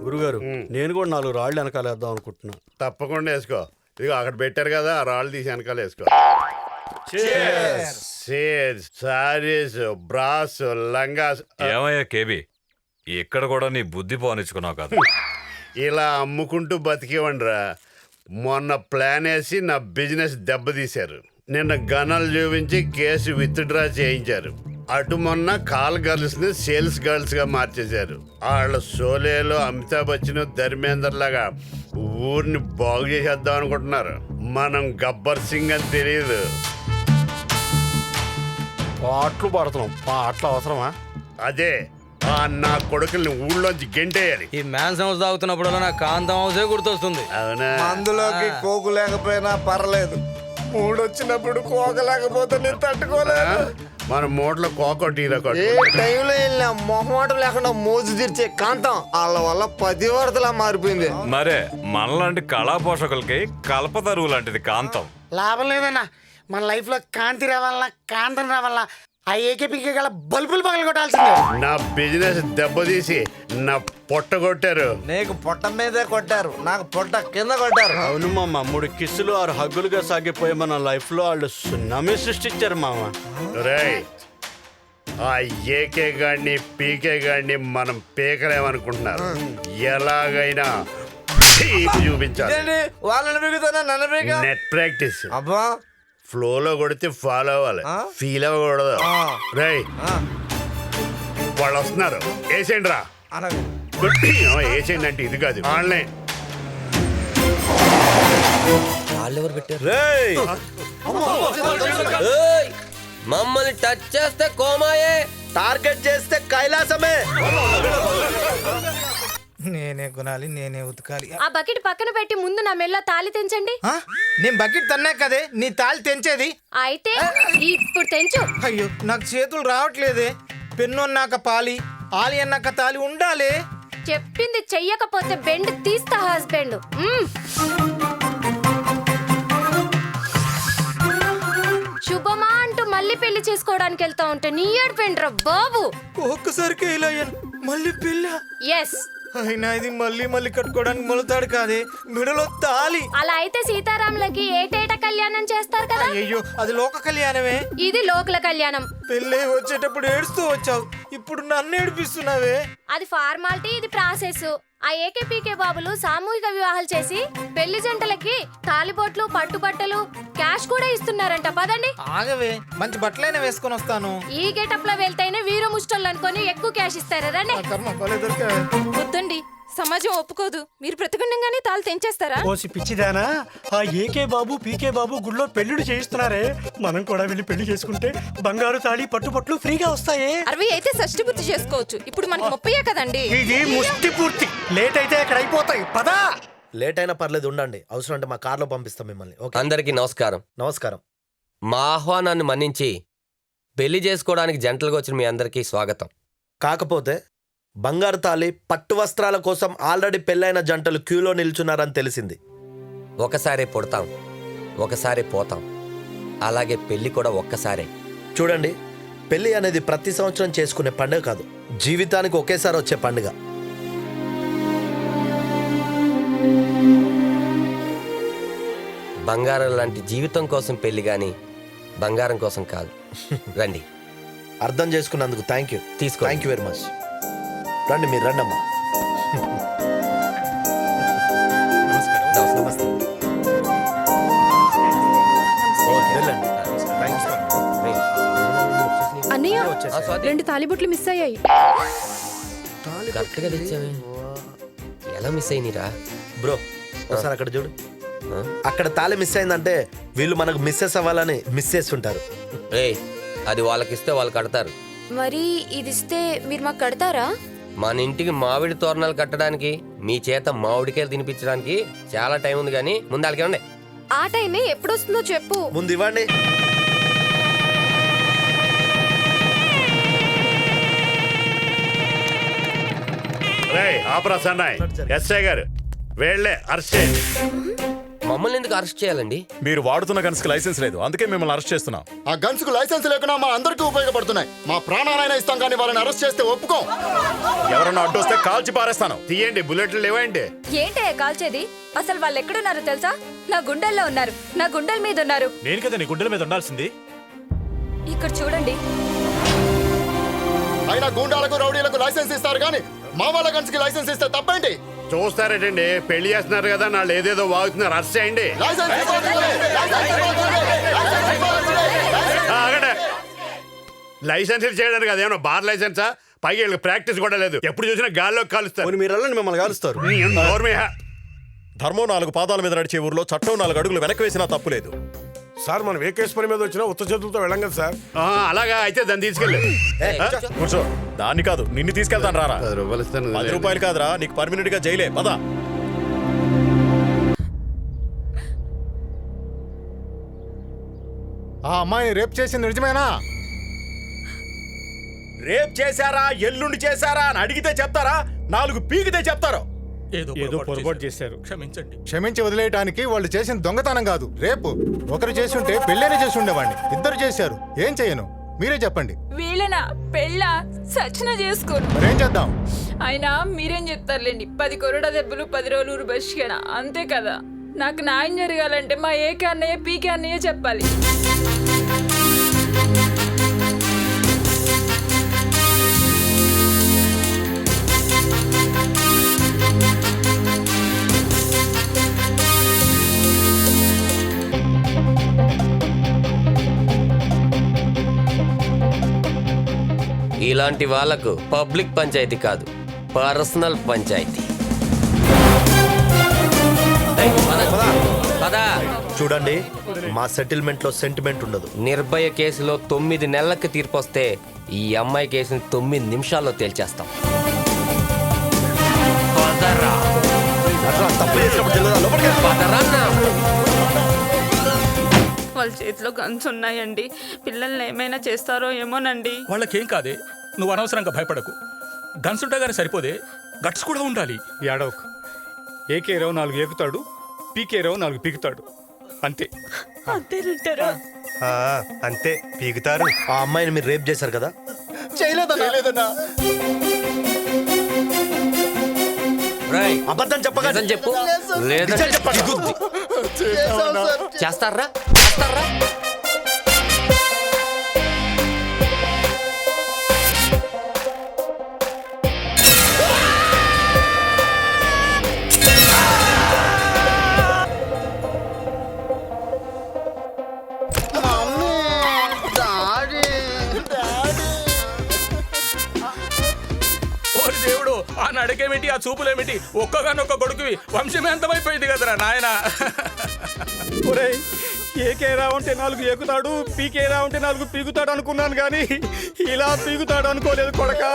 గురుగారు నేను కూడా 4 రాళ్ళు వెనకాలేద్దాం అనుకుంటున్నా. తప్పకుండా వేసుకో. ఇదిగో అక్కడ పెట్టారు కదా, ఆ రాళ్ళు తీసి వెనకాల వేసుకో. సారీస్, బ్రాస్, లంగాస్. ఏమయ్యా కేబీ, ఇక్కడ కూడా నీ బుద్ధి పోనిచ్చుకున్నావు కదా. ఇలా అమ్ముకుంటూ బతికేవండ్రా. మొన్న ప్లాన్ వేసి నా బిజినెస్ దెబ్బతీశారు. నిన్న గన్నలు చూపించి కేసు విత్డ్రా చేయించారు. అటు మొన్న కాల్ గర్ల్స్ ని సేల్స్ గర్ల్స్ గా మార్చేశారు. వాళ్ళ షోలేలో అమితాబ్ బచ్చన్, ధర్మేందర్ లాగా ఊరిని బాగు చేసేద్దాం అనుకుంటున్నారు. మనం గబ్బర్ సింగ్ అని తెలియదు. పాటలు పాడుతున్నాం, పాటలు అవసరమా? అదే ఆ నా కొడుకుల్ని ఊళ్ళోంచి గెంటేయాలి. ఈ మ్యాన్స్ హౌస్ తాగుతున్నప్పుడు నాకు కాంతం హౌసే గుర్తొస్తుంది. అవునా? అందులోకి కోకు లేకపోయినా పర్లేదు, మూడొచ్చినప్పుడు కోక లేకపోతే నేను తట్టుకోలేదు. మన మూటలో కోకొట్టిరా. ఏ టైంలో వెళ్ళినా మొహమాటం లేకుండా మోజు తీర్చే కాంతం వాళ్ళ వల్ల 10 వరదలా మారిపోయింది. మరే మనలాంటి కళా పోషకులకి కల్పతరువు లాంటిది కాంతం. లాభం లేదన్నా. మన లైఫ్ లో కాంతి రావాలన్నా, కాంతం రావాలన్నా ఆ ఏకేపీకే గల బల్బులు పగలు కొట్టాల్సిందే. నా బిజినెస్ దెబ్బతీసి నా పొట్ట కొట్టారు. నీకు పొట్ట మీదే కొట్టారు, నాకు పొట్ట కింద కొట్టారు. అవును మామ, 3 కిస్సులు 6 హగ్గులుగా సాగిపోయి మన లైఫ్ లో వాళ్ళు సునామీ సృష్టించారు మామ. రేయ్, ఆ ఏకే గాడిని పీకే గాడిని మనం పీకలేమనుకుంటున్నారు. ఎలాగైనా పీకి చూపించాలి. వాళ్ళని పీకుతానా నన్ను పీక? Net practice. అబ్బా ఫ్లోలో కొడితే ఫాలో అవ్వాలి, ఫీల్ అవ్వకూడదు. రేయ్, వాళ్ళు వస్తున్నారు, వేసేయండి రా. వేసేయండి అంటే ఇది కాదు, వాళ్ళనే. వాళ్ళెవరు పెట్టారు? మమ్మల్ని టచ్ చేస్తే కోమాయే, టార్గెట్ చేస్తే కైలాసమే. నేనే కొనాలి, నేనే ఉతకాలి. ఆ బకెట్ పక్కన పెట్టి ముందు నా మెల్ల తాళి తెంచండి. నేను బకెట్ తన్నా కదే నీ తాళి తెంచేది. అయితే ఇప్పుడు తెంచు. అయ్యో నాకు చేతులు రావట్లేదే. పెన్ను అన్నాక పాలి, ఆలి అన్నాక తాలి ఉండాలి. చెప్పింది చెయ్యకపోతే బెండ్ తీస్తా హస్బెండ్. శుభమా అంటూ మళ్ళీ పెళ్లి చేసుకోవడానికి వెళ్తా ఉంటే నీ ఏడుపెండ్రా బాబు. ఒక్కసారికి ఇలా మళ్ళీ పెళ్ళ. ఎస్, అయినా ఇది మళ్ళీ మళ్ళీ కట్టుకోవడానికి మొలతాడు కాదే, మిడలో తాలి. అలా అయితే సీతారాములకి ఏటేట కళ్యాణం చేస్తారు కదా. అయ్యో అది లోక కళ్యాణమే, ఇది లోకల కళ్యాణం. పెళ్ళి వచ్చేటప్పుడు ఏడుస్తూ వచ్చావు, ఇప్పుడు నన్ను ఏడిపిస్తున్నావే. అది ఫార్మాలిటీ, ఇది ప్రాసెస్. ఆ ఏకేపీకే బాబులు సామూహిక వివాహాలు చేసి పెళ్లి జంటలకి తాలిబొట్లు, పట్టుబట్టలు, క్యాష్ కూడా ఇస్తున్నారంట. పదండి. ఆగవే, మంచి బట్టలైనా వేసుకొని వస్తాను. ఈ గెటప్ లో వెళ్తేనే వీర ముష్టోళ్ళు అనుకొని ఎక్కువ క్యాష్ ఇస్తారు. రండి. వద్దండి, సమాజం ఒప్పుకోదు. మీరు ప్రతిగుండంగానే తాళ్ళు తెంచేస్తారా? ఓసి పిచ్చిదానా, ఆ ఏకే బాబు పీకే బాబు గుళ్ళో పెళ్లిడు చేయిస్తున్నారే, మనం కూడా వెళ్ళి పెళ్లి చేసుకుంటే బంగారు తాళి పట్టుపట్లు ఫ్రీగా వస్తాయే. 60 అయితే షష్టి పూర్తి చేసుకోవచ్చు. ఇప్పుడు మనకి 30 కదండి. ఇది ముష్టి పూర్తి, లేట్ అయితే అక్కడ అయిపోతాయి. పదా. లేట్ అయినా పర్లేదు, ఉండండి. అవసరం అంటే మా కార్లో పంపిస్తాం మిమ్మల్ని. అందరికీ నమస్కారం. నమస్కారం. మా ఆహ్వానాన్ని మన్నించి పెళ్లి చేసుకోవడానికి జంటలుగా వచ్చిన మీ అందరికీ స్వాగతం. కాకపోతే బంగారు తాళి, పట్టు వస్త్రాల కోసం ఆల్రెడీ పెళ్ళైన జంటలు క్యూలో నిల్చున్నారని తెలిసింది. ఒకసారి పుడతాం, ఒకసారి పోతాం, అలాగే పెళ్లి కూడా ఒక్కసారే. చూడండి, పెళ్లి అనేది ప్రతి సంవత్సరం చేసుకునే పండుగ కాదు, జీవితానికి ఒకేసారి వచ్చే పండుగ. బంగారం లాంటి జీవితం కోసం పెళ్లి గాని బంగారం కోసం కాదు. రండి. అర్థం చేసుకున్నందుకు థ్యాంక్ యూ. తీసుకో. Thank you very much. రండి, మీరు రండి అమ్మా. నమస్తే. వెళ్ళండి. అన్నయ్య, 2 తాలిబొట్లు మిస్ అయ్యాయి. కరెక్ట్గా తెచ్చావే, ఎలా మిస్ అయినరా? బ్రో ఒకసారి అక్కడ చూడు. అక్కడ తాళి మిస్ అయిందంటే వీళ్ళు మనకు మిస్సెస్ అవ్వాలని మిస్ చేస్తుంటారు. ఏయ్, అది వాళ్ళకిస్తే వాళ్ళు కడతారు. మరి ఇది ఇస్తే మీరు మాకు కడతారా? మన ఇంటికి మామిడి తోరణాలు కట్టడానికి, మీ చేత మామిడికాయలు తినిపించడానికి చాలా టైం ఉంది, కానీ ముందు వాళ్ళకి ఉండే. ఆ టైమే ఎప్పుడు వస్తుందో చెప్పు. ముందు ఇవ్వండి. రేయ్, ఆపరా సన్నాయ్. ఎస్ఐ గారు, వేళ్లే అరెస్ట్ చేయండి. మమ్మల్ని ఎందుకు అరెస్ట్ చేయాలండి? మీరు వాడుతున్న గన్స్కి లైసెన్స్ లేదు, అందుకే మిమ్మల్ని అరెస్ట్ చేస్తున్నాం. ఆ గన్స్ కు లైసెన్స్ లేకుండా మా అందరికీ ఉపయోగపడుతున్నాయి. మా ప్రాణాలైనా ఇస్తాం కానీ వాళ్ళని అరెస్ట్ చేస్తే ఒప్పుకోం. ఎవరన్నా అడ్డొస్తే కాల్చి పారేస్తాను. తీయండి, బుల్లెట్లు లేవండి. ఏంటయ్య కాల్చేది? అసలు వాళ్ళు ఎక్కడున్నారో తెలుసా? నా గుండెల్లో ఉన్నారు, నా గుండెల మీద ఉన్నారు. నేను కదా నీ గుండెల మీద ఉండాల్సింది. ఇక్కడ చూడండి. అయినా గూండాలకు రౌడీలకు లైసెన్స్ ఇస్తారు కానీ మా వాళ్ళ గన్స్ కి లైసెన్స్ ఇస్తే తప్పేంటి? చూస్తారేటండి, పెళ్లి చేస్తున్నారు కదా, వాళ్ళు ఏదేదో వాగుతున్నారు, అరెస్ట్ చేయండి. లైసెన్స్ ఇవ్వాల్సిందే. లైసెన్స్ ఇవ్వాల్సిందే. లైసెన్స్ ఇవ్వాల్సిందే. ఆగండి. లైసెన్స్ చేయడానికి అదేమన్నా బార్ లైసెన్సా? పైగా వీళ్ళకి ప్రాక్టీస్ కూడా లేదు, ఎప్పుడు చూసినా గాల్లో కాలుస్తారు. మీరు వెళ్ళండి, మిమ్మల్ని కాలుస్తారు. ధర్మం 4 పాదాల మీద నడిచే ఊర్లో చట్టం 4 అడుగులు వెనక్కి వేసినా తప్పు లేదు. సార్ మనం ఏ కేసు పని మీద వచ్చినా ఉత్త చేతులతో వెళ్ళం కదా సార్. అలాగా అయితే దాన్ని తీసుకెళ్ళి. కూర్చో. దాన్ని కాదు, నిన్ను తీసుకెళ్తాను రారా. 10 రూపాయలు ఇస్తాను. 10 రూపాయలు కాదురా, నీకు పర్మినెంట్ గా జైలే. పద. ఆ అమ్మాయిని రేప్ చేసింది నిజమేనా? రేప్ చేశారా, ఎల్లుండి చేశారా అని అడిగితే చెప్తారా, 4 పీకితే చెప్తారు. ఏదో పొరపాటు చేశారు, క్షమించండి. క్షమించి వదిలేయటానికి వాళ్ళు చేసిన దొంగతనం కాదు, రేపు. ఒకరు చేసి ఉంటే పెళ్ళైనా చేసి ఉండేవాడిని. ఇద్దరు చేశారు, ఏం చేయను మీరే చెప్పండి. వీళ్ళనా పెళ్ళ సచిన చేసుకోను. మరేం చేద్దాం? అయినా మీరేం చెప్తారులేండి, 10 కొరడా దెబ్బలు 10 రోజులు బస్కేనా, అంతే కదా. నాకు న్యాయం జరగాలంటే మా ఏకే అన్నయ్య పీకే అన్నయ్య చెప్పాలి. ఇలాంటి వాళ్ళకు పబ్లిక్ పంచాయతీ కాదు, పర్సనల్ పంచాయతీ. చూడండి, మా సెటిల్మెంట్ లో సెంటిమెంట్ ఉండదు. నిర్భయ కేసులో 9 నెలలకు తీర్పు వస్తే ఈ అమ్మాయి కేసుని 9 నిమిషాల్లో తేల్చేస్తాం. తప్పు చేసినప్పుడు తెలియదా? లోపలికి రా. వాళ్ళ చేతిలో గన్స్ ఉన్నాయండి, పిల్లల్ని ఏమైనా చేస్తారో ఏమోనండి. వాళ్ళకేం కాదే, నువ్వు అనవసరంగా భయపడకు. గన్స్ ఉంటా కానీ సరిపోదే, గట్స్ కూడా ఉండాలి. ఏడవకు. ఏకే రావు 4 ఏకుతాడు, పీకే రావు 4 పీకుతాడు, అంతే. అంతేనంటారా? అంతే పీకుతారు. ఆ అమ్మాయిని మీరు రేప్ చేశారు కదా? చేయలేదన్నా. అబద్ధం చెప్పగా చెప్పు, లేదంటే చేస్తారా? దేవుడు, ఆ నడకేమిటి, ఆ చూపులేమిటి, ఒక్కగానొక్క కొడుకువి, వంశమే అంతమైపోయింది కదరా నాయన. ఒరేయ్, ఏకే రావు అంటే 4 ఏకుతాడు, పీకే రావు అంటే 4 పీకుతాడు అనుకున్నాను కానీ ఇలా పీకుతాడు అనుకోలేదు కొడకా.